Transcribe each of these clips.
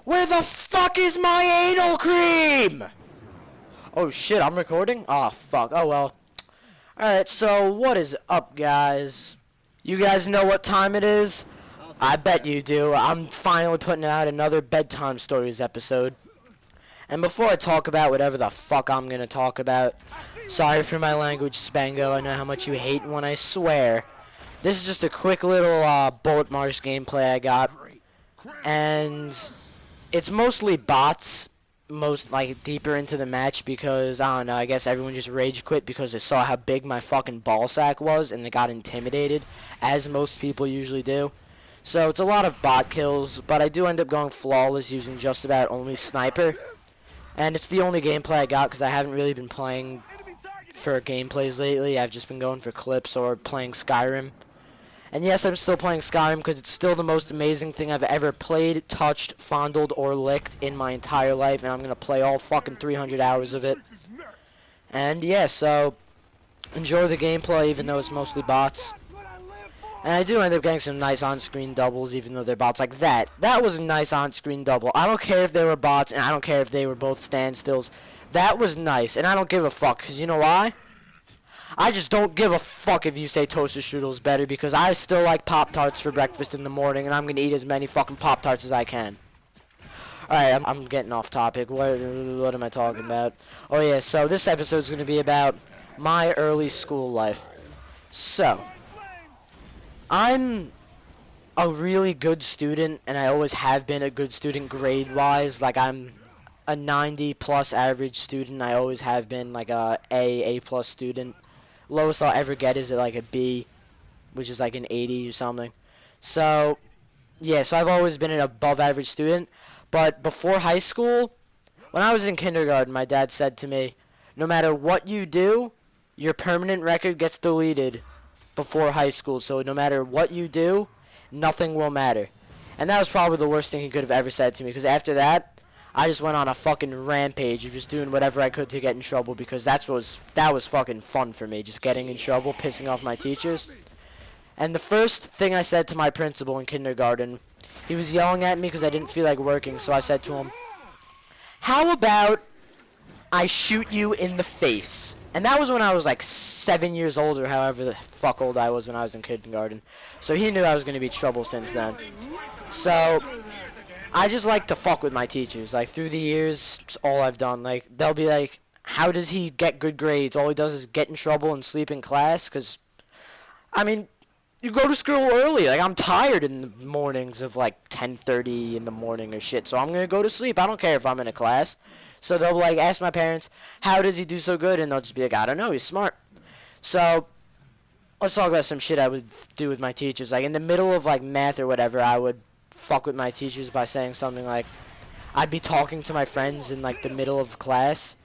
Where the fuck is my anal cream? Oh shit, I'm recording? Oh fuck, oh well. Alright, so what is up, guys? You guys know what time it is? I bet you do. I'm finally putting out another bedtime stories episode. And before I talk about whatever the fuck I'm gonna talk about, sorry for my language, Spango. I know how much you hate when I swear. This is just a quick little bullet marks gameplay I got. And it's mostly bots, deeper into the match, because I don't know, I guess everyone just rage quit because they saw how big my fucking ball sack was and they got intimidated, as most people usually do. So it's a lot of bot kills, but I do end up going flawless using just about only sniper. And it's the only gameplay I got because I haven't really been playing for gameplays lately. I've just been going for clips or playing Skyrim. And yes, I'm still playing Skyrim because it's still the most amazing thing I've ever played, touched, fondled, or licked in my entire life. And I'm going to play all fucking 300 hours of it. And yeah, so enjoy the gameplay even though it's mostly bots. And I do end up getting some nice on-screen doubles even though they're bots like that. That was a nice on-screen double. I don't care if they were bots and I don't care if they were both standstills. That was nice. And I don't give a fuck because you know why? I just don't give a fuck if you say toaster strudel's better because I still like Pop-Tarts for breakfast in the morning and I'm going to eat as many fucking Pop-Tarts as I can. Alright, I'm getting off topic. What am I talking about? Oh yeah, so this episode's going to be about my early school life. So, I'm a really good student and I always have been a good student grade-wise. Like I'm a 90 plus average student. I always have been like A plus student. Lowest I'll ever get is like a B, which is like an 80 or something. So, yeah, so I've always been an above average student. But before high school, when I was in kindergarten, my dad said to me, no matter what you do, your permanent record gets deleted before high school. So no matter what you do, nothing will matter. And that was probably the worst thing he could have ever said to me because after that, I just went on a fucking rampage of just doing whatever I could to get in trouble because that was fucking fun for me, just getting in trouble, pissing off my teachers. And the first thing I said to my principal in kindergarten, he was yelling at me because I didn't feel like working, so I said to him, how about I shoot you in the face? And that was when I was like 7 years old or however the fuck old I was when I was in kindergarten. So he knew I was going to be trouble since then. So I just like to fuck with my teachers. Like, through the years, it's all I've done. Like, they'll be like, how does he get good grades? All he does is get in trouble and sleep in class? Because, I mean, you go to school early. Like, I'm tired in the mornings of, like, 10:30 in the morning or shit. So I'm going to go to sleep. I don't care if I'm in a class. So they'll, like, ask my parents, how does he do so good? And they'll just be like, I don't know. He's smart. So let's talk about some shit I would do with my teachers. Like, in the middle of, like, math or whatever, I would fuck with my teachers by saying something like, I'd be talking to my friends in like the middle of class,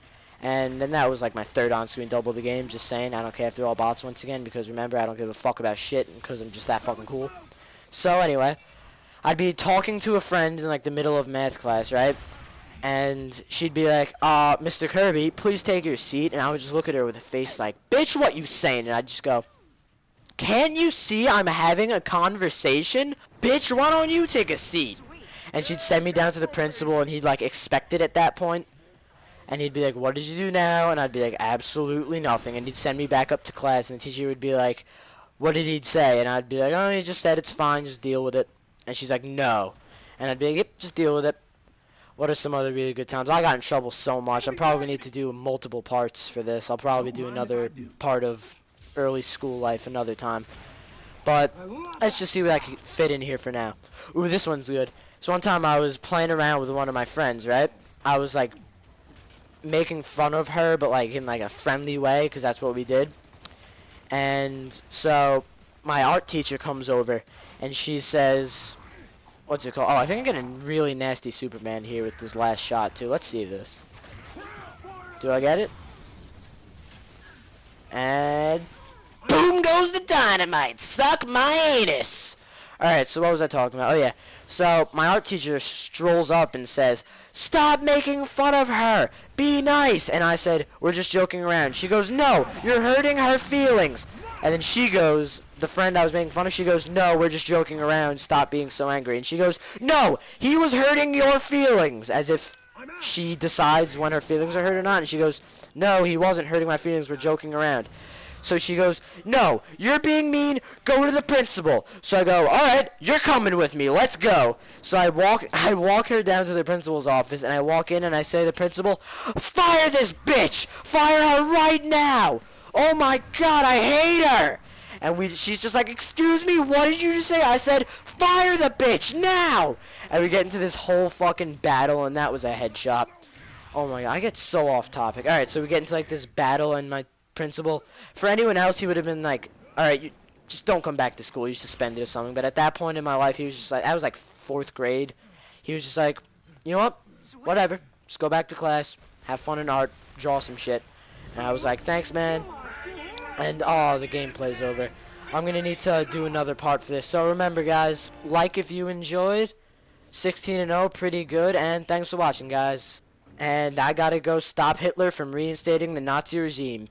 and then that was like my third on-screen double of the game, just saying, I don't care if they're all bots once again, because remember, I don't give a fuck about shit, because I'm just that fucking cool. So anyway, I'd be talking to a friend in like the middle of math class, right, and she'd be like, Mr. Kirby, please take your seat, and I would just look at her with a face like, bitch, what you saying? And I'd just go, can't you see I'm having a conversation? Bitch, why don't you take a seat? And she'd send me down to the principal, and he'd, like, expect it at that point. And he'd be like, what did you do now? And I'd be like, absolutely nothing. And he'd send me back up to class, and the teacher would be like, what did he say? And I'd be like, oh, he just said it's fine, just deal with it. And she's like, no. And I'd be like, yep, just deal with it. What are some other really good times? I got in trouble so much. I'm probably going to need to do multiple parts for this. I'll probably do another part of early school life another time, but let's just see what I can fit in here for now. Ooh, this one's good. So one time I was playing around with one of my friends, right? I was like making fun of her, but like in like a friendly way, because that's what we did. And so my art teacher comes over and she says, what's it called? Oh, I think I'm getting a really nasty Superman here with this last shot too. Let's see this. Do I get it? And boom goes the dynamite. Suck my anus. Alright, so what was I talking about? Oh, yeah. So, my art teacher strolls up and says, stop making fun of her. Be nice. And I said, we're just joking around. She goes, no, you're hurting her feelings. And then she goes, the friend I was making fun of, she goes, no, we're just joking around, stop being so angry. And she goes, no, he was hurting your feelings, as if she decides when her feelings are hurt or not. And she goes, no, he wasn't hurting my feelings, we're joking around. So she goes, no, you're being mean, go to the principal. So I go, alright, you're coming with me, let's go. So I walk her down to the principal's office, and I walk in and I say to the principal, fire this bitch! Fire her right now! Oh my god, I hate her! And she's just like, excuse me, what did you just say? I said, fire the bitch, now! And we get into this whole fucking battle, and that was a headshot. Oh my god, I get so off topic. Alright, so we get into like this battle, and my principal, for anyone else, he would have been like, alright, you just don't come back to school, you suspended or something. But at that point in my life, he was just like, I was like 4th grade. He was just like, you know what, whatever, just go back to class, have fun in art, draw some shit. And I was like, thanks, man. And oh, the gameplay's over. I'm gonna need to do another part for this. So remember, guys, like if you enjoyed. 16-0, pretty good. And thanks for watching, guys. And I gotta go stop Hitler from reinstating the Nazi regime.